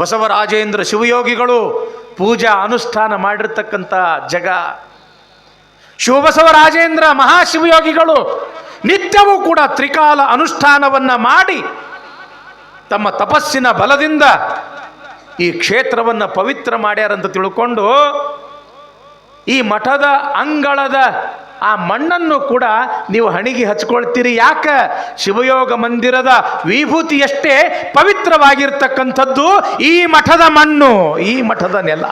ಬಸವರಾಜೇಂದ್ರ ಶಿವಯೋಗಿಗಳು ಪೂಜಾ ಅನುಷ್ಠಾನ ಮಾಡಿರ್ತಕ್ಕಂಥ ಜಗ. ಶಿವಬಸವರಾಜೇಂದ್ರ ಮಹಾಶಿವಯೋಗಿಗಳು ನಿತ್ಯವೂ ಕೂಡ ತ್ರಿಕಾಲ ಅನುಷ್ಠಾನವನ್ನು ಮಾಡಿ ತಮ್ಮ ತಪಸ್ಸಿನ ಬಲದಿಂದ ಈ ಕ್ಷೇತ್ರವನ್ನು ಪವಿತ್ರ ಮಾಡ್ಯಾರಂತ ತಿಳ್ಕೊಂಡು ಈ ಮಠದ ಅಂಗಳದ ಆ ಮಣ್ಣನ್ನು ಕೂಡ ನೀವು ಹಣಿಗೆ ಹಚ್ಕೊಳ್ತೀರಿ. ಯಾಕೆ? ಶಿವಯೋಗ ಮಂದಿರದ ವಿಭೂತಿಯಷ್ಟೇ ಪವಿತ್ರವಾಗಿರ್ತಕ್ಕಂಥದ್ದು ಈ ಮಠದ ಮಣ್ಣು, ಈ ಮಠದ ನೆಲ.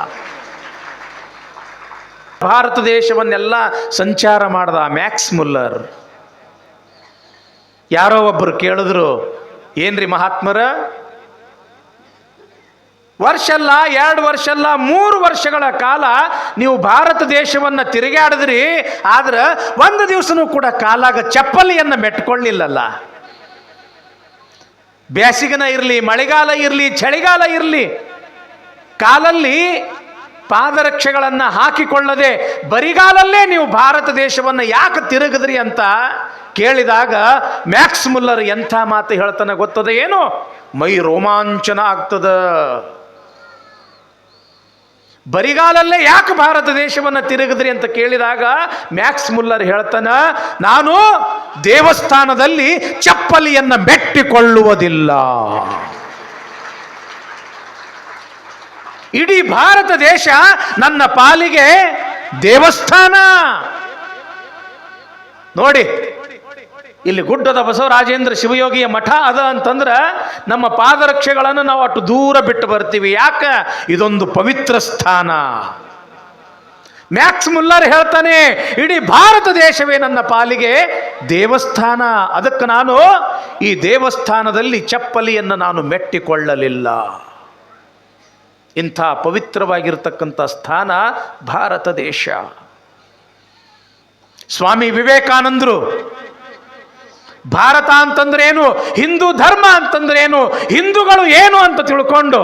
ಭಾರತ ದೇಶವನ್ನೆಲ್ಲ ಸಂಚಾರ ಮಾಡಿದ ಮ್ಯಾಕ್ಸ್ ಮುಲ್ಲರ್. ಯಾರೋ ಒಬ್ಬರು ಕೇಳಿದ್ರು, ಏನ್ರಿ ಮಹಾತ್ಮರ, ವರ್ಷ ಅಲ್ಲ, 2 ವರ್ಷ ಅಲ್ಲ, 3 ವರ್ಷಗಳ ಕಾಲ ನೀವು ಭಾರತ ದೇಶವನ್ನು ತಿರುಗಾಡಿದ್ರಿ, ಆದ್ರೆ ಒಂದು ದಿವಸನೂ ಕೂಡ ಕಾಲಾಗ ಚಪ್ಪಲಿಯನ್ನು ಮೆಟ್ಕೊಳ್ಳಿಲ್ಲಲ್ಲ. ಬೇಸಿಗೆನ ಇರಲಿ, ಮಳೆಗಾಲ ಇರಲಿ, ಚಳಿಗಾಲ ಇರಲಿ, ಕಾಲಲ್ಲಿ ಪಾದರಕ್ಷೆಗಳನ್ನು ಹಾಕಿಕೊಳ್ಳದೆ ಬರಿಗಾಲಲ್ಲೇ ನೀವು ಭಾರತ ದೇಶವನ್ನು ಯಾಕೆ ತಿರುಗಿದ್ರಿ ಅಂತ ಕೇಳಿದಾಗ ಮ್ಯಾಕ್ಸ್ ಮುಲ್ಲರ್ ಎಂಥ ಮಾತು ಹೇಳ್ತಾನೆ ಗೊತ್ತದ ಏನು? ಮೈ ರೋಮಾಂಚನ ಆಗ್ತದ. ಬರಿಗಾಲಲ್ಲೇ ಯಾಕೆ ಭಾರತ ದೇಶವನ್ನು ತಿರುಗಿದ್ರಿ ಅಂತ ಕೇಳಿದಾಗ ಮ್ಯಾಕ್ಸ್ ಮುಲ್ಲರ್ ಹೇಳ್ತಾನ, ನಾನು ದೇವಸ್ಥಾನದಲ್ಲಿ ಚಪ್ಪಲಿಯನ್ನು ಮೆಟ್ಟಿಕೊಳ್ಳುವುದಿಲ್ಲ. ಇಡೀ ಭಾರತ ದೇಶ ನನ್ನ ಪಾಲಿಗೆ ದೇವಸ್ಥಾನ. ನೋಡಿ, ಇಲ್ಲಿ ಗುಡ್ಡದ ಬಸವರಾಜೇಂದ್ರ ಶಿವಯೋಗಿಯ ಮಠ ಅದ ಅಂತಂದ್ರೆ ನಮ್ಮ ಪಾದರಕ್ಷೆಗಳನ್ನು ನಾವು ಅಷ್ಟು ದೂರ ಬಿಟ್ಟು ಬರ್ತೀವಿ. ಯಾಕೆ? ಇದೊಂದು ಪವಿತ್ರ ಸ್ಥಾನ. ಮ್ಯಾಕ್ಸ್ ಮುಲ್ಲರ್ ಹೇಳ್ತಾನೆ, ಇಡೀ ಭಾರತ ದೇಶವೇ ನನ್ನ ಪಾಲಿಗೆ ದೇವಸ್ಥಾನ. ಅದಕ್ಕೆ ನಾನು ಈ ದೇವಸ್ಥಾನದಲ್ಲಿ ಚಪ್ಪಲಿಯನ್ನು ನಾನು ಮೆಟ್ಟಿಕೊಳ್ಳಲಿಲ್ಲ. ಇಂಥ ಪವಿತ್ರವಾಗಿರ್ತಕ್ಕಂಥ ಸ್ಥಾನ ಭಾರತ ದೇಶ. ಸ್ವಾಮಿ ವಿವೇಕಾನಂದರು ಭಾರತ ಅಂತಂದ್ರೇನು, ಹಿಂದೂ ಧರ್ಮ ಅಂತಂದ್ರೇನು, ಹಿಂದೂಗಳು ಏನು ಅಂತ ತಿಳ್ಕೊಂಡು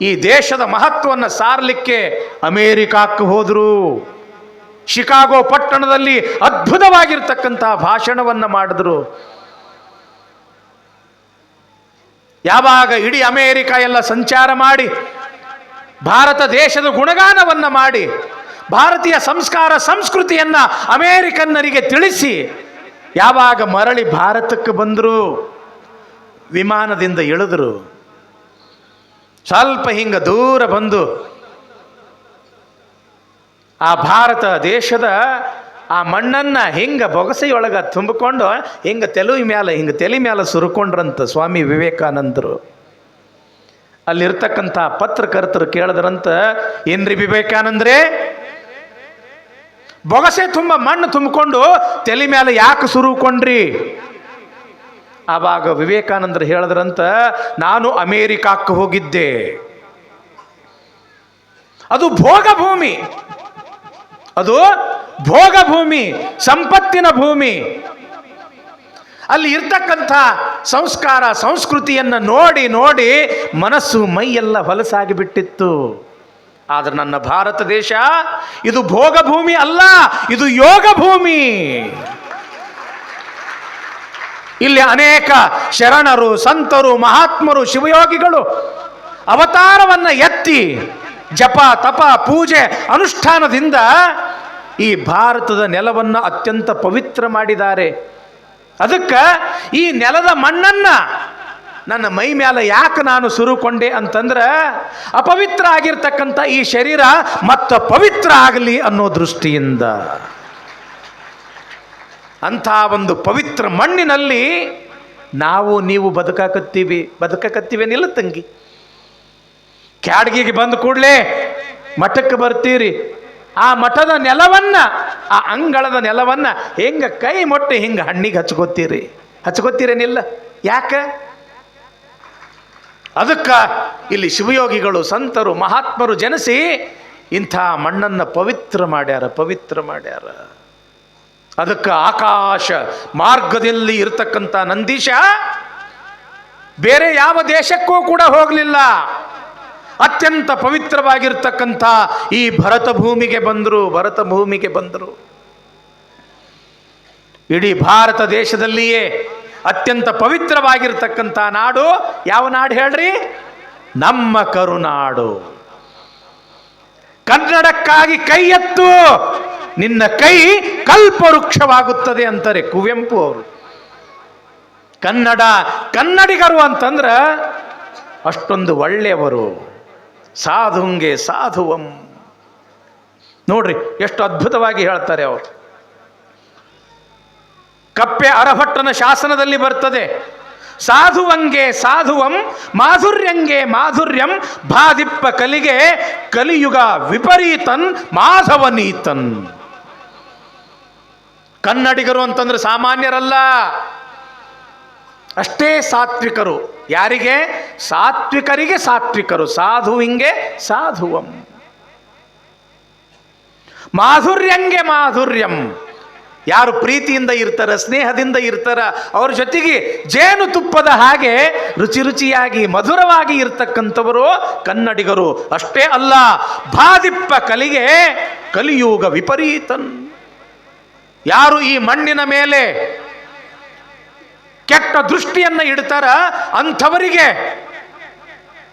ಈ ದೇಶದ ಮಹತ್ವವನ್ನು ಸಾರಲಿಕ್ಕೆ ಅಮೇರಿಕಕ್ಕೆ ಹೋದರು. ಶಿಕಾಗೋ ಪಟ್ಟಣದಲ್ಲಿ ಅದ್ಭುತವಾಗಿರ್ತಕ್ಕಂಥ ಭಾಷಣವನ್ನು ಮಾಡಿದ್ರು. ಯಾವಾಗ ಇಡೀ ಅಮೇರಿಕ ಎಲ್ಲ ಸಂಚಾರ ಮಾಡಿ ಭಾರತ ದೇಶದ ಗುಣಗಾನವನ್ನು ಮಾಡಿ ಭಾರತೀಯ ಸಂಸ್ಕಾರ ಸಂಸ್ಕೃತಿಯನ್ನು ಅಮೇರಿಕನ್ನರಿಗೆ ತಿಳಿಸಿ ಯಾವಾಗ ಮರಳಿ ಭಾರತಕ್ಕೆ ಬಂದರು, ವಿಮಾನದಿಂದ ಇಳಿದ್ರು, ಸ್ವಲ್ಪ ಹಿಂಗ ದೂರ ಬಂದು ಆ ಭಾರತ ದೇಶದ ಆ ಮಣ್ಣನ್ನು ಹಿಂಗ ಬೊಗಸೆಯೊಳಗೆ ತುಂಬಿಕೊಂಡು ಹಿಂಗ ತಲೆ ಮ್ಯಾಲ ಸುರುಕೊಂಡ್ರಂತ ಸ್ವಾಮಿ ವಿವೇಕಾನಂದರು. ಅಲ್ಲಿರ್ತಕ್ಕಂಥ ಪತ್ರಕರ್ತರು ಕೇಳಿದ್ರಂತ, ಏನ್ರಿ ವಿವೇಕಾನಂದ್ರೆ, ಬೊಗಸೆ ತುಂಬ ಮಣ್ಣು ತುಂಬಿಕೊಂಡು ತಲೆ ಮ್ಯಾಲ ಯಾಕೆ ಸುರುಕೊಂಡ್ರಿ? ಆವಾಗ ವಿವೇಕಾನಂದರು ಹೇಳಿದ್ರಂತ, ನಾನು ಅಮೇರಿಕಕ್ಕೆ ಹೋಗಿದ್ದೆ, ಅದು ಭೋಗಭೂಮಿ, ಅದು ಭೋಗಭೂಮಿ, ಸಂಪತ್ತಿನ ಭೂಮಿ. ಅಲ್ಲಿ ಇರ್ತಕ್ಕಂಥ ಸಂಸ್ಕಾರ ಸಂಸ್ಕೃತಿಯನ್ನು ನೋಡಿ ನೋಡಿ ಮನಸ್ಸು ಮೈಯೆಲ್ಲ ಹೊಲಸಾಗಿ ಬಿಟ್ಟಿತ್ತು. ಆದರೆ ನನ್ನ ಭಾರತ ದೇಶ ಇದು ಭೋಗಭೂಮಿ ಅಲ್ಲ, ಇದು ಯೋಗ ಭೂಮಿ. ಇಲ್ಲಿ ಅನೇಕ ಶರಣರು, ಸಂತರು, ಮಹಾತ್ಮರು, ಶಿವಯೋಗಿಗಳು ಅವತಾರವನ್ನು ಎತ್ತಿ ಜಪ ತಪ ಪೂಜೆ ಅನುಷ್ಠಾನದಿಂದ ಈ ಭಾರತದ ನೆಲವನ್ನು ಅತ್ಯಂತ ಪವಿತ್ರ ಮಾಡಿದ್ದಾರೆ. ಅದಕ್ಕೆ ಈ ನೆಲದ ಮಣ್ಣನ್ನು ನನ್ನ ಮೈ ಮೇಲೆ ಯಾಕೆ ನಾನು ಸುರುಕೊಂಡೆ ಅಂತಂದ್ರೆ, ಅಪವಿತ್ರ ಆಗಿರ್ತಕ್ಕಂಥ ಈ ಶರೀರ ಮತ್ತೆ ಪವಿತ್ರ ಆಗಲಿ ಅನ್ನೋ ದೃಷ್ಟಿಯಿಂದ. ಅಂಥ ಒಂದು ಪವಿತ್ರ ಮಣ್ಣಿನಲ್ಲಿ ನಾವು ನೀವು ಬದುಕಕತ್ತೀವೇನಿಲ್ಲ ತಂಗಿ. ಕ್ಯಾಡ್ಗಿಗೆ ಬಂದ ಕೂಡಲೇ ಮಠಕ್ಕೆ ಬರ್ತೀರಿ, ಆ ಮಠದ ನೆಲವನ್ನು, ಆ ಅಂಗಳದ ನೆಲವನ್ನು ಹೆಂಗ ಕೈ ಮೊಟ್ಟೆ ಹಿಂಗೆ ಹಣ್ಣಿಗೆ ಹಚ್ಕೋತೀರೇನಿಲ್ಲ? ಯಾಕೆ? ಅದಕ್ಕೆ ಇಲ್ಲಿ ಶಿವಯೋಗಿಗಳು, ಸಂತರು, ಮಹಾತ್ಮರು ಜನಿಸಿ ಇಂಥ ಮಣ್ಣನ್ನು ಪವಿತ್ರ ಮಾಡ್ಯಾರ. ಅದಕ್ಕೆ ಆಕಾಶ ಮಾರ್ಗದಲ್ಲಿ ಇರತಕ್ಕಂಥ ನಂದೀಶ ಬೇರೆ ಯಾವ ದೇಶಕ್ಕೂ ಕೂಡ ಹೋಗಲಿಲ್ಲ. ಅತ್ಯಂತ ಪವಿತ್ರವಾಗಿರ್ತಕ್ಕಂಥ ಈ ಭರತ ಭೂಮಿಗೆ ಬಂದರು. ಇಡೀ ಭಾರತ ದೇಶದಲ್ಲಿಯೇ ಅತ್ಯಂತ ಪವಿತ್ರವಾಗಿರ್ತಕ್ಕಂಥ ನಾಡು ಯಾವ ನಾಡು ಹೇಳ್ರಿ? ನಮ್ಮ ಕರುನಾಡು. ಕನ್ನಡಕ್ಕಾಗಿ ಕೈ ಎತ್ತು, ನಿನ್ನ ಕೈ ಕಲ್ಪವೃಕ್ಷವಾಗುತ್ತದೆ ಅಂತಾರೆ ಕುವೆಂಪು ಅವರು. ಕನ್ನಡಿಗರು ಅಂತಂದ್ರ ಅಷ್ಟೊಂದು ಒಳ್ಳೆಯವರು. ಸಾಧುಂಗೆ ಸಾಧುವಂ. ನೋಡ್ರಿ ಎಷ್ಟು ಅದ್ಭುತವಾಗಿ ಹೇಳ್ತಾರೆ ಅವರು. ಕಪ್ಪೆ ಅರಭಟ್ಟನ ಶಾಸನದಲ್ಲಿ ಬರ್ತದೆ, ಸಾಧುವಂಗೆ ಸಾಧುವಂ ಮಾಧುರ್ಯಂಗೆ ಮಾಧುರ್ಯಂ ಬಾದಿಪ್ಪ ಕಲಿಗೆ ಕಲಿಯುಗ ವಿಪರೀತನ್ ಮಾಧವನೀತನ್. ಕನ್ನಡಿಗರು ಅಂತಂದ್ರೆ ಸಾಮಾನ್ಯರಲ್ಲ, ಅಷ್ಟೇ ಸಾತ್ವಿಕರು. ಯಾರಿಗೆ? ಸಾತ್ವಿಕರಿಗೆ ಸಾತ್ವಿಕರು. ಸಾಧುವಿಂಗೆ ಸಾಧುವಂ. ಮಾಧುರ್ಯಂಗೆ ಮಾಧುರ್ಯಂ. ಯಾರು ಪ್ರೀತಿಯಿಂದ ಇರ್ತಾರ, ಸ್ನೇಹದಿಂದ ಇರ್ತಾರ, ಅವ್ರ ಜೊತೆಗೆ ಜೇನು ತುಪ್ಪದ ಹಾಗೆ ರುಚಿ ರುಚಿಯಾಗಿ ಮಧುರವಾಗಿ ಇರ್ತಕ್ಕಂಥವರು ಕನ್ನಡಿಗರು. ಅಷ್ಟೇ ಅಲ್ಲ, ಬಾದಿಪ್ಪ ಕಲಿಗೆ ಕಲಿಯುಗ ವಿಪರೀತನ್. ಯಾರು ಈ ಮಣ್ಣಿನ ಮೇಲೆ ಕೆಟ್ಟ ದೃಷ್ಟಿಯನ್ನ ಇಡ್ತಾರ ಅಂಥವರಿಗೆ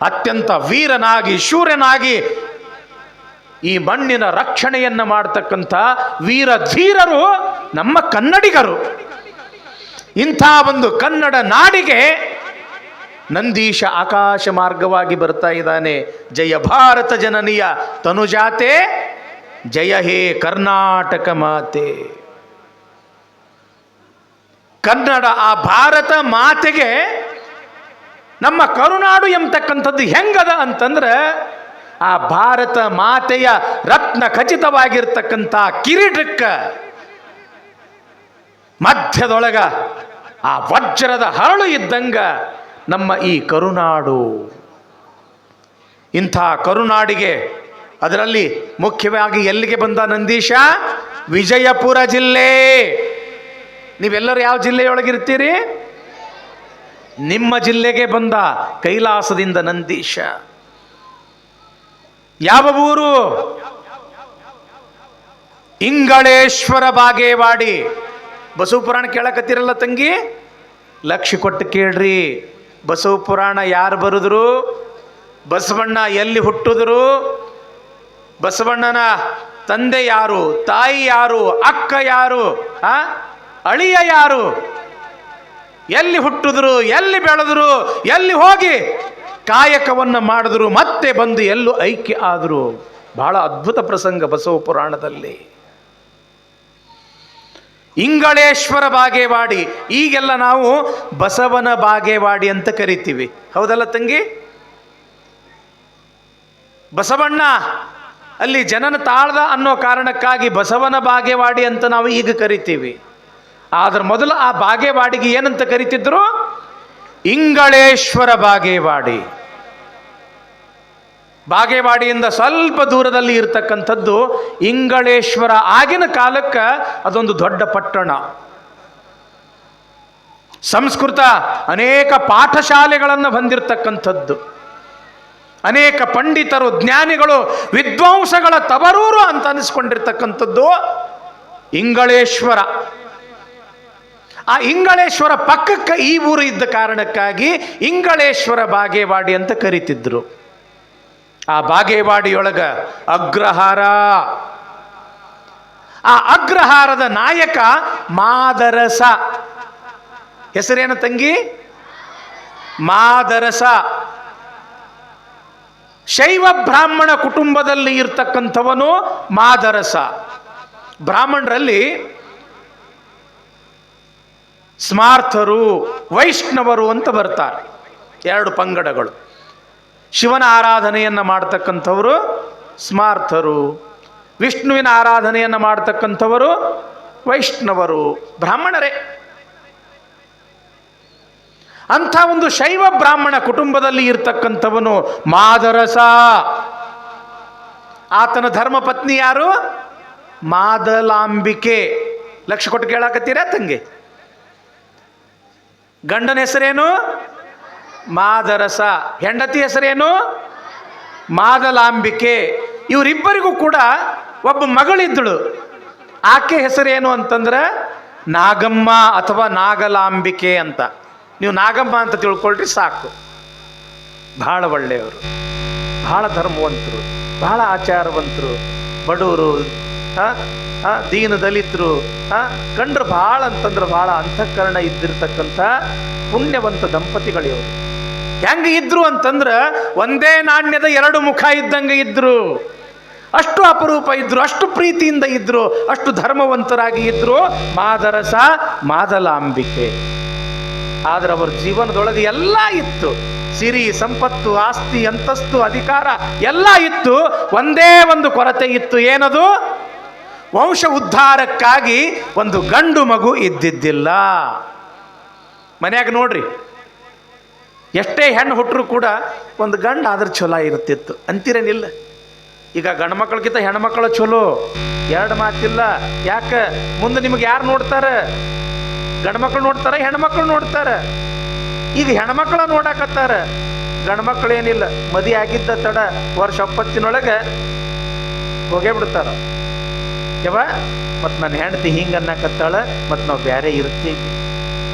ಅತ್ಯಂತ ವೀರನಾಗಿ ಶೂರನಾಗಿ ಈ ಮಣ್ಣಿನ ರಕ್ಷಣೆಯನ್ನ ಮಾಡತಕ್ಕಂಥ ವೀರ ಧೀರರು ನಮ್ಮ ಕನ್ನಡಿಗರು. ಇಂಥ ಒಂದು ಕನ್ನಡ ನಾಡಿಗೆ ನಂದೀಶ ಆಕಾಶ ಮಾರ್ಗವಾಗಿ ಬರ್ತಾ ಇದ್ದಾನೆ. ಜಯ ಭಾರತ ಜನನಿಯ ತನುಜಾತೆ, ಜಯ ಹೇ ಕರ್ನಾಟಕ ಮಾತೆ. ಕನ್ನಡ ಆ ಭಾರತ ಮಾತೆಗೆ ನಮ್ಮ ಕರುನಾಡು ಎಂಬತಕ್ಕಂಥದ್ದು ಹೆಂಗದ ಅಂತಂದ್ರೆ, ಆ ಭಾರತ ಮಾತೆಯ ರತ್ನ ಖಚಿತವಾಗಿರ್ತಕ್ಕಂಥ ಕಿರೀಟಕ್ಕ ಮಧ್ಯದೊಳಗ ಆ ವಜ್ರದ ಹರಳು ಇದ್ದಂಗ ನಮ್ಮ ಈ ಕರುನಾಡು. ಇಂಥ ಕರುನಾಡಿಗೆ, ಅದರಲ್ಲಿ ಮುಖ್ಯವಾಗಿ ಎಲ್ಲಿಗೆ ಬಂದ ನಂದೀಶ? ವಿಜಯಪುರ ಜಿಲ್ಲೆ. ನೀವೆಲ್ಲರೂ ಯಾವ ಜಿಲ್ಲೆಯೊಳಗಿರ್ತೀರಿ? ನಿಮ್ಮ ಜಿಲ್ಲೆಗೆ ಬಂದ ಕೈಲಾಸದಿಂದ ನಂದೀಶ. ಯಾವ ಊರು? ಇಂಗಳೇಶ್ವರ ಬಾಗೇವಾಡಿ. ಬಸವ ಪುರಾಣ ಕೇಳಕತ್ತಿರಲ್ಲ ತಂಗಿ, ಲಕ್ಷ್ಯ ಕೊಟ್ಟು ಕೇಳ್ರಿ. ಬಸವ ಪುರಾಣ ಯಾರು ಬರೆದ್ರು? ಬಸವಣ್ಣ ಎಲ್ಲಿ ಹುಟ್ಟಿದ್ರು? ಬಸವಣ್ಣನ ತಂದೆ ಯಾರು? ತಾಯಿ ಯಾರು? ಅಕ್ಕ ಯಾರು? ಅಳಿಯ ಯಾರು? ಎಲ್ಲಿ ಹುಟ್ಟಿದ್ರು? ಎಲ್ಲಿ ಬೆಳೆದ್ರು? ಎಲ್ಲಿ ಹೋಗಿ ಕಾಯಕವನ್ನು ಮಾಡಿದ್ರು? ಮತ್ತೆ ಬಂದು ಎಲ್ಲೂ ಐಕ್ಯ ಆದರು. ಬಹಳ ಅದ್ಭುತ ಪ್ರಸಂಗ ಬಸವ ಪುರಾಣದಲ್ಲಿ. ಇಂಗಳೇಶ್ವರ ಬಾಗೇವಾಡಿ. ಈಗೆಲ್ಲ ನಾವು ಬಸವನ ಬಾಗೇವಾಡಿ ಅಂತ ಕರಿತೀವಿ, ಹೌದಲ್ಲ ತಂಗಿ? ಬಸವಣ್ಣ ಅಲ್ಲಿ ಜನನ ತಾಳ್ದ ಅನ್ನೋ ಕಾರಣಕ್ಕಾಗಿ ಬಸವನ ಬಾಗೇವಾಡಿ ಅಂತ ನಾವು ಈಗ ಕರಿತೀವಿ. ಆದ್ರೆ ಮೊದಲು ಆ ಬಾಗೇವಾಡಿಗೆ ಏನಂತ ಕರಿತಿದ್ರು? ಇಂಗಳೇಶ್ವರ ಬಾಗೇವಾಡಿ. ಬಾಗೇವಾಡಿಯಿಂದ ಸ್ವಲ್ಪ ದೂರದಲ್ಲಿ ಇರತಕ್ಕಂಥದ್ದು ಇಂಗಳೇಶ್ವರ. ಆಗಿನ ಕಾಲಕ್ಕೆ ಅದೊಂದು ದೊಡ್ಡ ಪಟ್ಟಣ. ಸಂಸ್ಕೃತ ಅನೇಕ ಪಾಠಶಾಲೆಗಳನ್ನು ಹೊಂದಿರತಕ್ಕಂಥದ್ದು, ಅನೇಕ ಪಂಡಿತರು, ಜ್ಞಾನಿಗಳು, ವಿದ್ವಾಂಸಗಳ ತವರೂರು ಅಂತ ಅನಿಸ್ಕೊಂಡಿರ್ತಕ್ಕಂಥದ್ದು ಇಂಗಳೇಶ್ವರ. ಆ ಇಂಗಳೇಶ್ವರ ಪಕ್ಕಕ್ಕೆ ಈ ಊರು ಇದ್ದ ಕಾರಣಕ್ಕಾಗಿ ಇಂಗಳೇಶ್ವರ ಬಾಗೇವಾಡಿ ಅಂತ ಕರೀತಿದ್ರು. ಆ ಬಾಗೇವಾಡಿಯೊಳಗ ಅಗ್ರಹಾರ. ಆ ಅಗ್ರಹಾರದ ನಾಯಕ ಮಾದರಸ. ಹೆಸರೇನು ತಂಗಿ? ಮಾದರಸ. ಶೈವ ಬ್ರಾಹ್ಮಣ ಕುಟುಂಬದಲ್ಲಿ ಇರ್ತಕ್ಕಂಥವನು ಮಾದರಸ. ಬ್ರಾಹ್ಮಣರಲ್ಲಿ ಸ್ಮಾರ್ಥರು, ವೈಷ್ಣವರು ಅಂತ ಬರ್ತಾರೆ, ಎರಡು ಪಂಗಡಗಳು. ಶಿವನ ಆರಾಧನೆಯನ್ನು ಮಾಡ್ತಕ್ಕಂಥವರು ಸ್ಮಾರ್ಥರು, ವಿಷ್ಣುವಿನ ಆರಾಧನೆಯನ್ನು ಮಾಡ್ತಕ್ಕಂಥವರು ವೈಷ್ಣವರು, ಬ್ರಾಹ್ಮಣರೇ. ಅಂಥ ಒಂದು ಶೈವ ಬ್ರಾಹ್ಮಣ ಕುಟುಂಬದಲ್ಲಿ ಇರ್ತಕ್ಕಂಥವನು ಮಾದರಸ. ಆತನ ಧರ್ಮಪತ್ನಿ ಯಾರು? ಮಾದಲಾಂಬಿಕೆ. ಲಕ್ಷ್ಯ ಕೊಟ್ಟು ಕೇಳಾಕತ್ತೀರಾ ತಂಗಿ? ಗಂಡನ ಹೆಸರೇನು? ಮಾದರಸ. ಹೆಂಡತಿ ಹೆಸರೇನು? ಮಾದಲಾಂಬಿಕೆ. ಇವರಿಬ್ಬರಿಗೂ ಕೂಡ ಒಬ್ಬ ಮಗಳಿದ್ದಳು. ಆಕೆ ಹೆಸರೇನು ಅಂತಂದ್ರೆ ನಾಗಮ್ಮ ಅಥವಾ ನಾಗಲಾಂಬಿಕೆ ಅಂತ. ನೀವು ನಾಗಮ್ಮ ಅಂತ ತಿಳ್ಕೊಳ್ರಿ ಸಾಕು. ಬಹಳ ಒಳ್ಳೆಯವರು, ಬಹಳ ಧರ್ಮವಂತರು, ಬಹಳ ಆಚಾರವಂತರು, ಬಡವರು, ದೀನ ದಲಿತರು, ಕಂಡ್ರೆ ಬಹಳ ಅಂತಂದ್ರೆ ಬಹಳ ಅಂತಃಕರಣ ಇದ್ದಿರ್ತಕ್ಕಂಥ ಪುಣ್ಯವಂತ ದಂಪತಿಗಳಿವರು. ಹೆಂಗೆ ಇದ್ರು ಅಂತಂದ್ರೆ ಒಂದೇ ನಾಣ್ಯದ ಎರಡು ಮುಖ ಇದ್ದಂಗೆ ಇದ್ರು. ಅಷ್ಟು ಅಪರೂಪ ಇದ್ರು, ಅಷ್ಟು ಪ್ರೀತಿಯಿಂದ ಇದ್ರು, ಅಷ್ಟು ಧರ್ಮವಂತರಾಗಿ ಇದ್ರು ಮಾದರಸ ಮಾದಲಾಂಬಿಕೆ. ಆದ್ರೆ ಅವರ ಜೀವನದೊಳಗೆ ಎಲ್ಲ ಇತ್ತು, ಸಿರಿ ಸಂಪತ್ತು, ಆಸ್ತಿ, ಅಂತಸ್ತು, ಅಧಿಕಾರ ಎಲ್ಲ ಇತ್ತು. ಒಂದೇ ಒಂದು ಕೊರತೆ ಇತ್ತು. ಏನದು? ವಂಶ ಉದ್ಧಾರಕ್ಕಾಗಿ ಒಂದು ಗಂಡು ಮಗು ಇದ್ದಿದ್ದಿಲ್ಲ. ಮನ್ಯಾಗ ನೋಡ್ರಿ, ಎಷ್ಟೇ ಹೆಣ್ಣು ಹುಟ್ಟರು ಕೂಡ ಒಂದು ಗಂಡು ಆದ್ರೆ ಚಲೋ ಇರ್ತಿತ್ತು ಅಂತೀರೇನಿಲ್ಲ? ಈಗ ಗಂಡು ಮಕ್ಕಳಿಗಿಂತ ಹೆಣ್ಮಕ್ಳು ಚಲೋ, ಎರಡು ಮಾತಿಲ್ಲ. ಯಾಕೆ? ಮುಂದೆ ನಿಮಗೆ ಯಾರು ನೋಡ್ತಾರೆ? ಗಂಡು ಮಕ್ಕಳು ನೋಡ್ತಾರೆ, ಹೆಣ್ಮಕ್ಳು ನೋಡ್ತಾರೆ. ಈಗ ಹೆಣ್ಮಕ್ಳ ನೋಡಾಕತ್ತಾರ, ಗಂಡು ಮಕ್ಕಳು ಏನಿಲ್ಲ, ಮದುವೆ ಆಗಿದ್ದ ತಡ ವರ್ಷ 70 ಹೋಗೇ ಬಿಡ್ತಾರ. ಯವ ಮತ್ತು ನನ್ನ ಹೆಂಡತಿ ಹಿಂಗೆ ಅನ್ನಕತ್ತಾಳ, ಮತ್ತು ನಾವು ಬೇರೆ ಇರ್ತೀವಿ.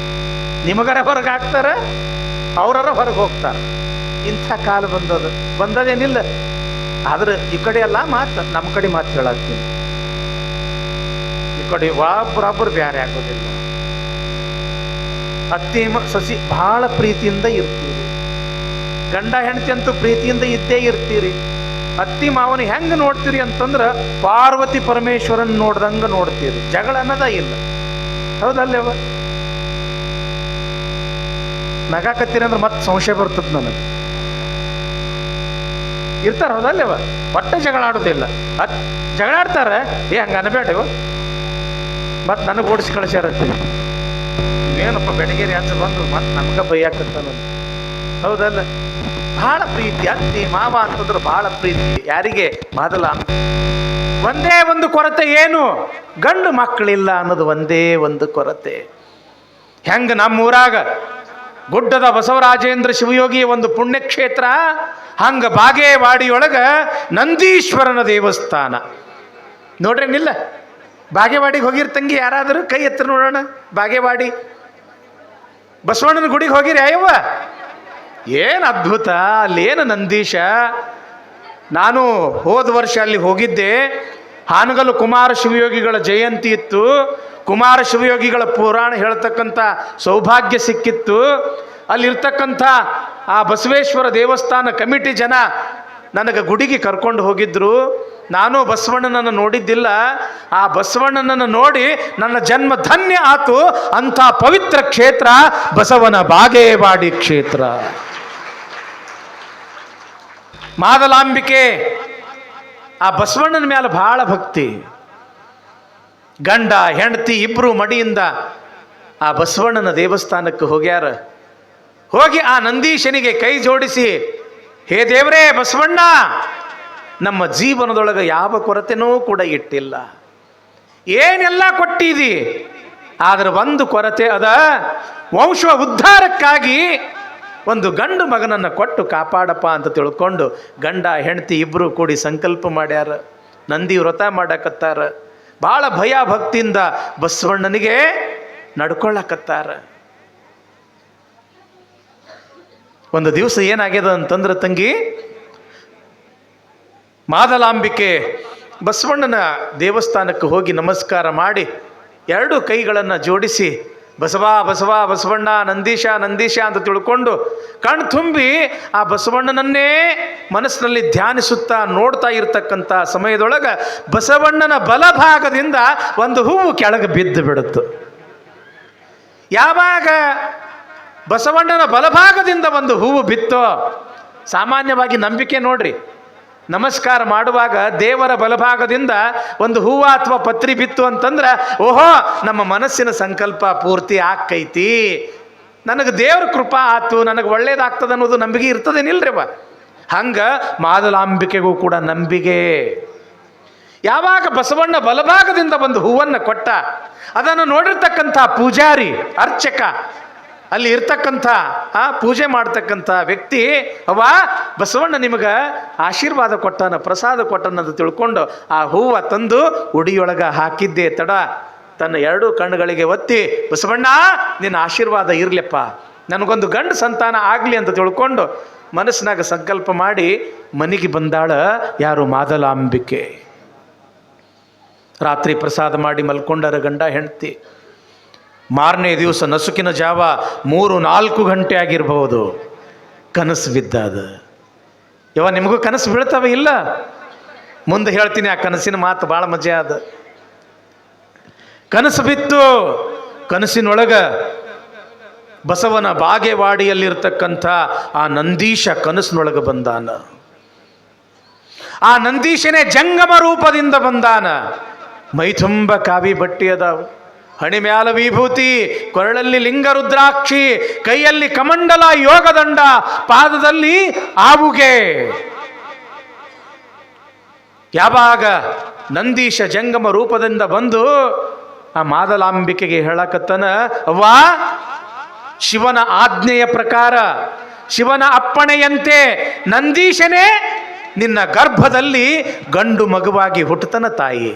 ನಿಮಗರ ಹೊರಗೆ ಹಾಕ್ತಾರ, ಅವರರ ಹೊರಗೆ ಹೋಗ್ತಾರ. ಇಂಥ ಕಾಲ ಬಂದದೇನಿಲ್ಲ. ಆದ್ರೆ ಈ ಕಡೆ ಎಲ್ಲ ಮಾತು, ನಮ್ಮ ಕಡೆ ಮಾತು ಹೇಳತ್ತೀನಿ. ಈ ಕಡೆ ಒಬ್ಬರೊಬ್ಬರು ಬೇರೆ ಆಗೋದಿಲ್ಲ. ಅತ್ತಿ ಸಸಿ ಬಹಳ ಪ್ರೀತಿಯಿಂದ ಇರ್ತೀರಿ, ಗಂಡ ಹೆಂಡತಿ ಅಂತೂ ಪ್ರೀತಿಯಿಂದ ಇದ್ದೇ ಇರ್ತೀರಿ. ಅತ್ತಿ ಮಾವನ ಹೆಂಗೆ ನೋಡ್ತೀರಿ ಅಂತಂದ್ರೆ ಪಾರ್ವತಿ ಪರಮೇಶ್ವರನ್ ನೋಡ್ದಂಗೆ ನೋಡ್ತೀರಿ. ಜಗಳ ಅನ್ನೋದ ಇಲ್ಲ. ಹೌದಲ್ಲವ? ನಗಾಕತ್ತೀರಿ ಅಂದ್ರೆ ಮತ್ತೆ ಸಂಶಯ ಬರ್ತದೆ ನನಗೆ. ಇರ್ತಾರ, ಹೌದಲ್ಲವ? ಒಟ್ಟೆ ಜಗಳ ಆಡೋದಿಲ್ಲ. ಜಗಳ ಆಡ್ತಾರೆ, ಹಂಗೆ ಅನ್ಬೇಡವ. ಮತ್ತೆ ನನಗೆ ಓಡಿಸಿ ಕಳಿಸ್ಯಾರತ್ತೀವಿ. ಏನಪ್ಪ ಬೆಳಗೇರಿ ಅಂತ ಬಂದು ಮತ್ತೆ ನಮ್ಗೆ ಬೈಯಾಕತ್ತಾನ. ಹೌದಲ್ಲ? ಬಹಳ ಪ್ರೀತಿ. ಅತ್ತಿ ಮಾವ ಅಂತಂದ್ರೆ ಬಹಳ ಪ್ರೀತಿ. ಯಾರಿಗೆ? ಮಾದಲಾಂಬಿಕೆ. ಒಂದೇ ಒಂದು ಕೊರತೆ ಏನು? ಗಂಡು ಮಕ್ಕಳಿಲ್ಲ ಅನ್ನೋದು ಒಂದೇ ಒಂದು ಕೊರತೆ. ಹೆಂಗ ನಮ್ಮೂರಾಗ ಗುಡ್ಡದ ಬಸವರಾಜೇಂದ್ರ ಶಿವಯೋಗಿಯ ಒಂದು ಪುಣ್ಯಕ್ಷೇತ್ರ, ಹಂಗ ಬಾಗೇವಾಡಿಯೊಳಗ ನಂದೀಶ್ವರನ ದೇವಸ್ಥಾನ ನೋಡ್ರೇನಿಲ್ಲ? ಬಾಗೇವಾಡಿಗೆ ಹೋಗಿರ್ತಂಗಿ ಯಾರಾದರೂ ಕೈ ಎತ್ತರ ನೋಡೋಣ. ಬಾಗೇವಾಡಿ ಬಸವಣ್ಣನ ಗುಡಿಗೆ ಹೋಗಿರಿ ಅಯ್ಯವ್ವ? ಏನು ಅದ್ಭುತ! ಅಲ್ಲೇನು ನಂದೀಶ. ನಾನು ಹೋದ ವರ್ಷ ಅಲ್ಲಿ ಹೋಗಿದ್ದೆ. ಹಾನಗಲ್ಲು ಕುಮಾರ ಶಿವಯೋಗಿಗಳ ಜಯಂತಿ ಇತ್ತು. ಕುಮಾರ ಶಿವಯೋಗಿಗಳ ಪುರಾಣ ಹೇಳ್ತಕ್ಕಂಥ ಸೌಭಾಗ್ಯ ಸಿಕ್ಕಿತ್ತು. ಅಲ್ಲಿರ್ತಕ್ಕಂಥ ಆ ಬಸವೇಶ್ವರ ದೇವಸ್ಥಾನ ಕಮಿಟಿ ಜನ ನನಗೆ ಗುಡಿಗೆ ಕರ್ಕೊಂಡು ಹೋಗಿದ್ರು. ನಾನು ಬಸವಣ್ಣನನ್ನು ನೋಡಿದ್ದಿಲ್ಲ. ಆ ಬಸವಣ್ಣನನ್ನು ನೋಡಿ ನನ್ನ ಜನ್ಮ ಧನ್ಯ ಆತು. ಅಂಥ ಪವಿತ್ರ ಕ್ಷೇತ್ರ ಬಸವನ ಬಾಗೇವಾಡಿ ಕ್ಷೇತ್ರ. ಮಾದಲಾಂಬಿಕೆ ಆ ಬಸವಣ್ಣನ ಮೇಲೆ ಬಹಳ ಭಕ್ತಿ. ಗಂಡ ಹೆಂಡತಿ ಇಬ್ರು ಮಡಿಯಿಂದ ಆ ಬಸವಣ್ಣನ ದೇವಸ್ಥಾನಕ್ಕೆ ಹೋಗ್ಯಾರ. ಹೋಗಿ ಆ ನಂದೀಶನಿಗೆ ಕೈ ಜೋಡಿಸಿ, ಹೇ ದೇವರೇ ಬಸವಣ್ಣ, ನಮ್ಮ ಜೀವನದೊಳಗೆ ಯಾವ ಕೊರತೆನೂ ಕೂಡ ಇಟ್ಟಿಲ್ಲ, ಏನೆಲ್ಲ ಕೊಟ್ಟಿದಿ, ಆದ್ರೆ ಒಂದು ಕೊರತೆ ಅದ. ವಂಶ ಉದ್ಧಾರಕ್ಕಾಗಿ ಒಂದು ಗಂಡು ಮಗನನ್ನು ಕೊಟ್ಟು ಕಾಪಾಡಪ್ಪ ಅಂತ ತಿಳ್ಕೊಂಡು ಗಂಡ ಹೆಂಡತಿ ಇಬ್ಬರು ಕೂಡಿ ಸಂಕಲ್ಪ ಮಾಡ್ಯಾರ. ನಂದಿ ವ್ರತ ಮಾಡಕತ್ತಾರ. ಭಾಳ ಭಯ ಭಕ್ತಿಯಿಂದ ಬಸವಣ್ಣನಿಗೆ ನಡ್ಕೊಳ್ಳಕತ್ತಾರ. ಒಂದು ದಿವಸ ಏನಾಗ್ಯದ ಅಂತಂದ್ರೆ ತಂಗಿ, ಮಾದಲಾಂಬಿಕೆ ಬಸವಣ್ಣನ ದೇವಸ್ಥಾನಕ್ಕೆ ಹೋಗಿ ನಮಸ್ಕಾರ ಮಾಡಿ ಎರಡು ಕೈಗಳನ್ನು ಜೋಡಿಸಿ ಬಸವ ಬಸವ ಬಸವಣ್ಣ ನಂದೀಶ ನಂದೀಶ ಅಂತ ತಿಳ್ಕೊಂಡು ಕಣ್ ತುಂಬಿ ಆ ಬಸವಣ್ಣನನ್ನೇ ಮನಸ್ಸಿನಲ್ಲಿ ಧ್ಯಾನಿಸುತ್ತಾ ನೋಡ್ತಾ ಇರ್ತಕ್ಕಂಥ ಸಮಯದೊಳಗೆ ಬಸವಣ್ಣನ ಬಲಭಾಗದಿಂದ ಒಂದು ಹೂವು ಕೆಳಗೆ ಬಿದ್ದು ಬಿಡುತ್ತು. ಯಾವಾಗ ಬಸವಣ್ಣನ ಬಲಭಾಗದಿಂದ ಒಂದು ಹೂವು ಬಿತ್ತೋ, ಸಾಮಾನ್ಯವಾಗಿ ನಂಬಿಕೆ ನೋಡ್ರಿ, ನಮಸ್ಕಾರ ಮಾಡುವಾಗ ದೇವರ ಬಲಭಾಗದಿಂದ ಒಂದು ಹೂವು ಅಥವಾ ಪತ್ರಿ ಬಿತ್ತು ಅಂತಂದ್ರೆ ಓಹೋ ನಮ್ಮ ಮನಸ್ಸಿನ ಸಂಕಲ್ಪ ಪೂರ್ತಿ ಆಕ್ಕೈತಿ, ನನಗೆ ದೇವ್ರ ಕೃಪಾ ಆತು, ನನಗೆ ಒಳ್ಳೇದಾಗ್ತದೆ ಅನ್ನೋದು ನಂಬಿಕೆ ಇರ್ತದೇನಿಲ್ರಿ ಬಾ. ಹಂಗೆ ಮಾದಲಾಂಬಿಕೆಗೂ ಕೂಡ ನಂಬಿಕೆ. ಯಾವಾಗ ಬಸವಣ್ಣ ಬಲಭಾಗದಿಂದ ಒಂದು ಹೂವನ್ನು ಕೊಟ್ಟ, ಅದನ್ನು ನೋಡಿರ್ತಕ್ಕಂಥ ಪೂಜಾರಿ ಅರ್ಚಕ, ಅಲ್ಲಿ ಇರ್ತಕ್ಕಂಥ ಪೂಜೆ ಮಾಡ್ತಕ್ಕಂಥ ವ್ಯಕ್ತಿ, ಅವ ಬಸವಣ್ಣ ನಿಮಗೆ ಆಶೀರ್ವಾದ ಕೊಟ್ಟನ, ಪ್ರಸಾದ ಕೊಟ್ಟನ ಅಂತ ತಿಳ್ಕೊಂಡು ಆ ಹೂವು ತಂದು ಉಡಿಯೊಳಗೆ ಹಾಕಿದ್ದೆ ತಡ ತನ್ನ ಎರಡೂ ಕಣ್ಣುಗಳಿಗೆ ಒತ್ತಿ, ಬಸವಣ್ಣ ನಿನ್ನ ಆಶೀರ್ವಾದ ಇರಲಿಪ್ಪ, ನನಗೊಂದು ಗಂಡು ಸಂತಾನ ಆಗಲಿ ಅಂತ ತಿಳ್ಕೊಂಡು ಮನಸ್ಸಿನಾಗ ಸಂಕಲ್ಪ ಮಾಡಿ ಮನೆಗೆ ಬಂದಾಳ ಯಾರು? ಮಾದಲಾಂಬಿಕೆ. ರಾತ್ರಿ ಪ್ರಸಾದ ಮಾಡಿ ಮಲ್ಕೊಂಡರ ಗಂಡ ಹೆಂಡತಿ. ಮಾರನೇ ದಿವಸ ನಸುಕಿನ ಜಾವ 3-4 ಗಂಟೆ ಆಗಿರಬಹುದು, ಕನಸು ಬಿದ್ದಾದ. ನಿಮಗೂ ಕನಸು ಬೀಳ್ತವೆ ಇಲ್ಲ? ಮುಂದೆ ಹೇಳ್ತೀನಿ. ಆ ಕನಸಿನ ಮಾತು ಭಾಳ ಮಜಾ ಅದ. ಕನಸು ಬಿತ್ತು. ಕನಸಿನೊಳಗ ಬಸವನ ಬಾಗೇವಾಡಿಯಲ್ಲಿರ್ತಕ್ಕಂಥ ಆ ನಂದೀಶ ಕನಸಿನೊಳಗೆ ಬಂದಾನ. ಆ ನಂದೀಶನೇ ಜಂಗಮ ರೂಪದಿಂದ ಬಂದಾನ. ಮೈತುಂಬ ಕಾವಿ ಬಟ್ಟಿ ಅದಾವ, ಹಣಿ ಮ್ಯಾಲ ವಿಭೂತಿ, ಕೊರಳಲ್ಲಿ ಲಿಂಗ ರುದ್ರಾಕ್ಷಿ, ಕೈಯಲ್ಲಿ ಕಮಂಡಲ ಯೋಗದಂಡ, ಪಾದದಲ್ಲಿ ಆವುಗೆ. ಯಾವಾಗ ನಂದೀಶ ಜಂಗಮ ರೂಪದಿಂದ ಬಂದು ಆ ಮಾದಲಾಂಬಿಕೆಗೆ ಹೇಳಕತ್ತನ, ಅವ್ವಾ, ಶಿವನ ಆಜ್ಞೆಯ ಪ್ರಕಾರ, ಶಿವನ ಅಪ್ಪಣೆಯಂತೆ ನಂದೀಶನೇ ನಿನ್ನ ಗರ್ಭದಲ್ಲಿ ಗಂಡು ಮಗುವಾಗಿ ಹುಟ್ಟುತ್ತನ ತಾಯಿ.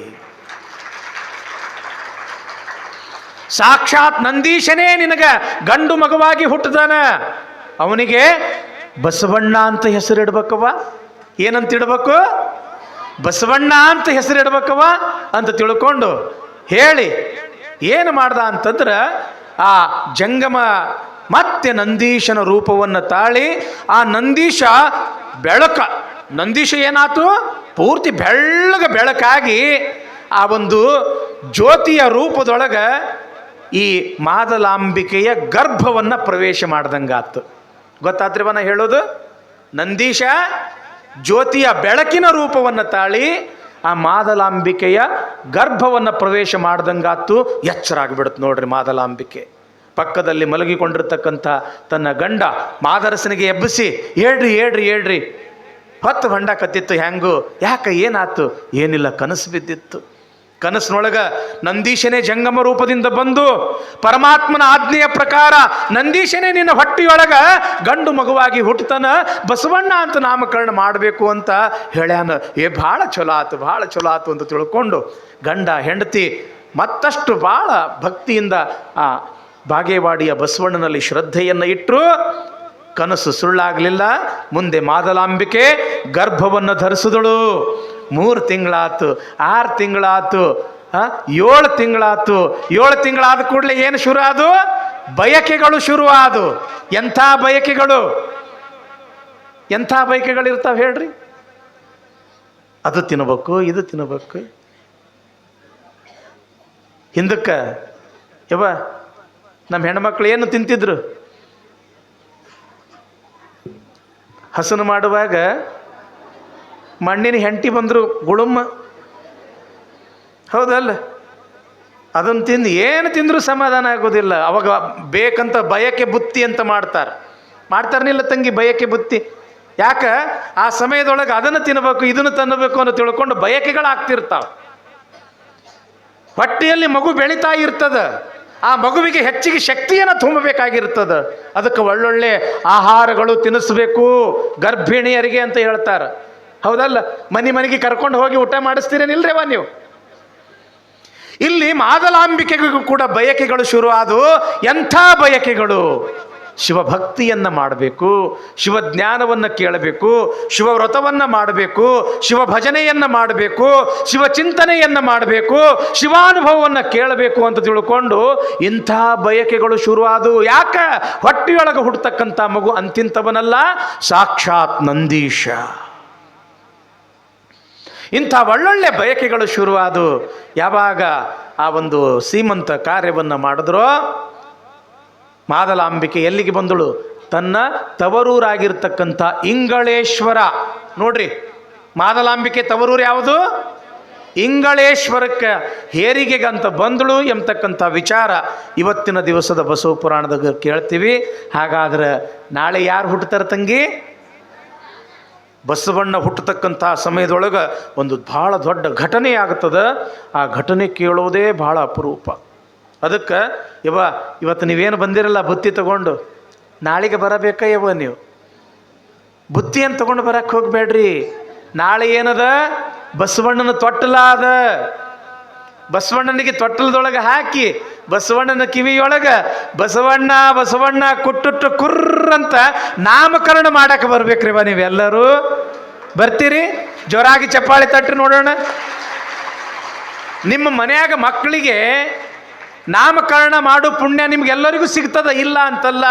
ಸಾಕ್ಷಾತ್ ನಂದೀಶನೇ ನಿನಗ ಗಂಡು ಮಗುವಾಗಿ ಹುಟ್ಟುತ್ತಾನ. ಅವನಿಗೆ ಬಸವಣ್ಣ ಅಂತ ಹೆಸರಿಡ್ಬೇಕವ್ವ. ಏನಂತ ಇಡ್ಬೇಕು? ಬಸವಣ್ಣ ಅಂತ ಹೆಸರಿಡ್ಬೇಕವ್ವ ಅಂತ ತಿಳ್ಕೊಂಡು ಹೇಳಿ ಏನು ಮಾಡ್ದ ಅಂತಂದ್ರೆ, ಆ ಜಂಗಮ ಮತ್ತೆ ನಂದೀಶನ ರೂಪವನ್ನು ತಾಳಿ, ಆ ನಂದೀಶ ನಂದೀಶ ಏನಾತು? ಪೂರ್ತಿ ಬೆಳಕಾಗಿ ಆ ಒಂದು ಜ್ಯೋತಿಯ ರೂಪದೊಳಗೆ ಈ ಮಾದಲಾಂಬಿಕೆಯ ಗರ್ಭವನ್ನು ಪ್ರವೇಶ ಮಾಡ್ದಂಗಾತು. ಗೊತ್ತಾತ್ರಿವ ನಾ ಹೇಳೋದು? ನಂದೀಶ ಜ್ಯೋತಿಯ ಬೆಳಕಿನ ರೂಪವನ್ನು ತಾಳಿ ಆ ಮಾದಲಾಂಬಿಕೆಯ ಗರ್ಭವನ್ನು ಪ್ರವೇಶ ಮಾಡ್ದಂಗಾತು. ಎಚ್ಚರ ಆಗಿಬಿಡುತ್ತೆ ನೋಡ್ರಿ ಮಾದಲಾಂಬಿಕೆ. ಪಕ್ಕದಲ್ಲಿ ಮಲಗಿಕೊಂಡಿರ್ತಕ್ಕಂಥ ತನ್ನ ಗಂಡ ಮಾದರಸನಿಗೆ ಎಬ್ಬಿಸಿ, ಹೇಳ್ರಿ ಹೊತ್ತು ಹೊಂಡ ಕತ್ತಿತ್ತು. ಹ್ಯಾಂಗು? ಯಾಕೆ? ಏನಾತು? ಏನಿಲ್ಲ, ಕನಸು ಬಿದ್ದಿತ್ತು. ಕನಸಿನೊಳಗ ನಂದೀಶನೇ ಜಂಗಮ ರೂಪದಿಂದ ಬಂದು ಪರಮಾತ್ಮನ ಆಜ್ಞೆಯ ಪ್ರಕಾರ ನಂದೀಶನೇ ನಿನ್ನ ಹೊಟ್ಟಿಯೊಳಗ ಗಂಡು ಮಗುವಾಗಿ ಹುಟ್ಟುತ್ತಾನ, ಬಸವಣ್ಣ ಅಂತ ನಾಮಕರಣ ಮಾಡಬೇಕು ಅಂತ ಹೇಳ್ಯಾನ. ಭಾಳ ಚಲೋ ಆತು ಅಂತ ತಿಳ್ಕೊಂಡು ಗಂಡ ಹೆಂಡತಿ ಮತ್ತಷ್ಟು ಭಾಳ ಭಕ್ತಿಯಿಂದ ಆ ಬಾಗೇವಾಡಿಯ ಬಸವಣ್ಣನಲ್ಲಿ ಶ್ರದ್ಧೆಯನ್ನು ಇಟ್ಟರು. ಕನಸು ಸುಳ್ಳಾಗಲಿಲ್ಲ. ಮುಂದೆ ಮಾದಲಾಂಬಿಕೆ ಗರ್ಭವನ್ನು ಧರಿಸಿದಳು. 3 ತಿಂಗಳಾತು, 6 ತಿಂಗಳಾತು, 7 ತಿಂಗಳಾತು. 7 ತಿಂಗಳಾದ ಕೂಡಲೇ ಏನು ಶುರು ಆದು? ಬಯಕೆಗಳು ಶುರು ಆದು. ಎಂಥ ಬಯಕೆಗಳು ಇರ್ತಾವೆ ಹೇಳ್ರಿ? ಅದು ತಿನ್ನಬೇಕು, ಇದು ತಿನ್ನಬೇಕು. ಹಿಂದಕ್ಕೆ ನಮ್ಮ ಹೆಣ್ಮಕ್ಳು ಏನು ತಿಂತಿದ್ರು? ಹಸನು ಮಾಡುವಾಗ ಮಣ್ಣಿನ ಹೆಂಟಿ ಬಂದರು ಗುಳುಮ್ಮ, ಹೌದಲ್ಲ? ಅದನ್ನು ತಿಂದು ಏನು ತಿಂದರೂ ಸಮಾಧಾನ ಆಗೋದಿಲ್ಲ. ಅವಾಗ ಬೇಕಂತ ಬಯಕೆ ಬುತ್ತಿ ಅಂತ ಮಾಡ್ತಾರನಿಲ್ಲ ತಂಗಿ? ಬಯಕೆ ಬುತ್ತಿ ಯಾಕೆ? ಆ ಸಮಯದೊಳಗೆ ಅದನ್ನು ತಿನ್ನಬೇಕು, ಇದನ್ನು ತಿನ್ನಬೇಕು ಅಂತ ತಿಳ್ಕೊಂಡು ಬಯಕೆಗಳಾಗ್ತಿರ್ತಾವೆ. ಹೊಟ್ಟೆಯಲ್ಲಿ ಮಗು ಬೆಳೀತಾ ಇರ್ತದ. ಆ ಮಗುವಿಗೆ ಹೆಚ್ಚಿಗೆ ಶಕ್ತಿಯನ್ನು ತುಂಬಬೇಕಾಗಿರ್ತದೆ. ಅದಕ್ಕೆ ಒಳ್ಳೊಳ್ಳೆ ಆಹಾರಗಳು ತಿನ್ನಿಸ್ಬೇಕು ಗರ್ಭಿಣಿಯರಿಗೆ ಅಂತ ಹೇಳ್ತಾರೆ, ಹೌದಲ್ಲ? ಮನೆಗೆ ಕರ್ಕೊಂಡು ಹೋಗಿ ಊಟ ಮಾಡಿಸ್ತೀರೇನಿಲ್ರೇವ ನೀವು? ಇಲ್ಲಿ ಮಾದಲಾಂಬಿಕೆಗೂ ಕೂಡ ಬಯಕೆಗಳು ಶುರು ಆದವು. ಎಂಥ ಬಯಕೆಗಳು? ಶಿವಭಕ್ತಿಯನ್ನು ಮಾಡಬೇಕು, ಶಿವಜ್ಞಾನವನ್ನು ಕೇಳಬೇಕು, ಶಿವವ್ರತವನ್ನು ಮಾಡಬೇಕು, ಶಿವ ಭಜನೆಯನ್ನು ಮಾಡಬೇಕು, ಶಿವಚಿಂತನೆಯನ್ನು ಮಾಡಬೇಕು, ಶಿವಾನುಭವವನ್ನು ಕೇಳಬೇಕು ಅಂತ ತಿಳ್ಕೊಂಡು ಇಂಥ ಬಯಕೆಗಳು ಶುರುವಾದವು. ಯಾಕೆ? ಹೊಟ್ಟೆಯೊಳಗೆ ಹುಟ್ಟತಕ್ಕಂಥ ಮಗು ಅಂತಿಂತವನಲ್ಲ, ಸಾಕ್ಷಾತ್ ನಂದೀಶ. ಇಂಥ ಒಳ್ಳೊಳ್ಳೆ ಬಯಕೆಗಳು ಶುರುವಾದವು. ಯಾವಾಗ ಆ ಒಂದು ಸೀಮಂತ ಕಾರ್ಯವನ್ನು ಮಾಡಿದ್ರೋ, ಮಾದಲಾಂಬಿಕೆ ಎಲ್ಲಿಗೆ ಬಂದಳು? ತನ್ನ ತವರೂರಾಗಿರ್ತಕ್ಕಂಥ ಇಂಗಳೇಶ್ವರ. ನೋಡ್ರಿ, ಮಾದಲಾಂಬಿಕೆ ತವರೂರು ಯಾವುದು? ಇಂಗಳೇಶ್ವರಕ್ಕೆ ಹೇರಿಗೆಗಂತ ಬಂದಳು ಎಂಬತಕ್ಕಂಥ ವಿಚಾರ ಇವತ್ತಿನ ದಿವಸದ ಬಸವ ಪುರಾಣದಾಗ ಕೇಳ್ತೀವಿ. ಹಾಗಾದ್ರೆ ನಾಳೆ ಯಾರು ಹುಟ್ಟುತ್ತಾರೆ ತಂಗಿ? ಬಸವಣ್ಣ ಹುಟ್ಟತಕ್ಕಂಥ ಸಮಯದೊಳಗೆ ಒಂದು ಭಾಳ ದೊಡ್ಡ ಘಟನೆ ಆಗ್ತದೆ. ಆ ಘಟನೆ ಕೇಳೋದೇ ಭಾಳ ಅಪರೂಪ. ಅದಕ್ಕೆ ಇವತ್ತು ನೀವೇನು ಬಂದಿರಲ್ಲ ಬುತ್ತಿ ತಗೊಂಡು, ನಾಳೆಗೆ ಬರಬೇಕಾ ನೀವು? ಬುತ್ತಿಯನ್ನು ತಗೊಂಡು ಬರಕ್ಕೆ ಹೋಗಬೇಡ್ರಿ. ನಾಳೆ ಏನದ? ಬಸವಣ್ಣನ ತೊಟ್ಟಲ ಅದ. ಬಸವಣ್ಣನಿಗೆ ತೊಟ್ಟಲದೊಳಗೆ ಹಾಕಿ ಬಸವಣ್ಣನ ಕಿವಿಯೊಳಗ ಬಸವಣ್ಣ ಬಸವಣ್ಣ ಕುಟ್ಟುಟ್ಟು ಕುರ್ರಂತ ನಾಮಕರಣ ಮಾಡಕ್ಕೆ ಬರ್ಬೇಕ್ರಿವ ನೀವೆಲ್ಲರೂ. ಬರ್ತೀರಿ? ಜೋರಾಗಿ ಚಪ್ಪಾಳೆ ತಟ್ಟಿ ನೋಡೋಣ. ನಿಮ್ಮ ಮನೆಯಾಗ ಮಕ್ಕಳಿಗೆ ನಾಮಕರಣ ಮಾಡು ಪುಣ್ಯ ನಿಮ್ಗೆಲ್ಲರಿಗೂ ಸಿಗ್ತದ, ಇಲ್ಲ ಅಂತಲ್ಲ.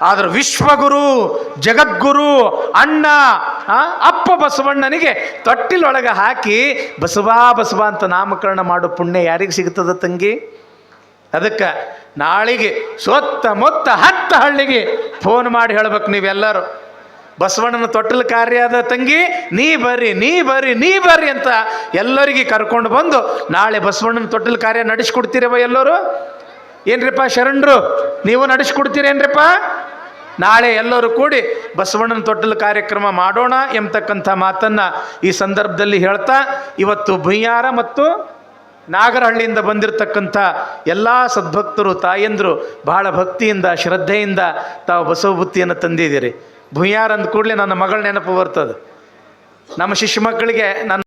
ಆದ್ರೆ ವಿಶ್ವಗುರು ಜಗದ್ಗುರು ಅಣ್ಣ ಅಪ್ಪ ಬಸವಣ್ಣನಿಗೆ ತೊಟ್ಟಿಲೊಳಗೆ ಹಾಕಿ ಬಸವಾ ಬಸವ ಅಂತ ನಾಮಕರಣ ಮಾಡು ಪುಣ್ಯ ಯಾರಿಗೆ ಸಿಗ್ತದ ತಂಗಿ? ಅದಕ್ಕೆ ನಾಳೆಗೆ ಸುತ್ತಮುತ್ತ 10 ಹಳ್ಳಿಗೆ ಫೋನ್ ಮಾಡಿ ಹೇಳ್ಬೇಕು ನೀವೆಲ್ಲರೂ, ಬಸವಣ್ಣನ ತೊಟ್ಟಲ ಕಾರ್ಯ ಅದ ತಂಗಿ, ನೀ ಬರ್ರಿ ನೀ ಬರ್ರಿ ನೀ ಬರ್ರಿ ಅಂತ ಎಲ್ಲರಿಗೆ ಕರ್ಕೊಂಡು ಬಂದು ನಾಳೆ ಬಸವಣ್ಣನ ತೊಟ್ಟಲ ಕಾರ್ಯ ನಡೆಸ್ಕೊಡ್ತೀರವ ಎಲ್ಲರೂ? ಏನ್ರಿಪ್ಪ ಶರಣರು, ನೀವು ನಡೆಸ್ಕೊಡ್ತೀರೇನ್ರಿಪ್ಪ? ನಾಳೆ ಎಲ್ಲರೂ ಕೂಡಿ ಬಸವಣ್ಣನ ತೊಟ್ಟಲ ಕಾರ್ಯಕ್ರಮ ಮಾಡೋಣ ಎಂಬತಕ್ಕಂಥ ಮಾತನ್ನು ಈ ಸಂದರ್ಭದಲ್ಲಿ ಹೇಳ್ತಾ, ಇವತ್ತು ಭುಯ್ಯಾರ ಮತ್ತು ನಾಗರಹಳ್ಳಿಯಿಂದ ಬಂದಿರತಕ್ಕಂಥ ಎಲ್ಲ ಸದ್ಭಕ್ತರು ತಾಯಂದರು ಬಹಳ ಭಕ್ತಿಯಿಂದ ಶ್ರದ್ಧೆಯಿಂದ ತಾವು ಬಸವ ಬುತ್ತಿಯನ್ನು ತಂದಿದ್ದೀರಿ. ಭುಯ್ಯಾರ ಅಂದ ಕೂಡಲೇ ನನ್ನ ಮಗಳ ನೆನಪು ಬರ್ತದೆ. ನಮ್ಮ ಶಿಷ್ಯ ಮಕ್ಕಳಿಗೆ ನನ್ನ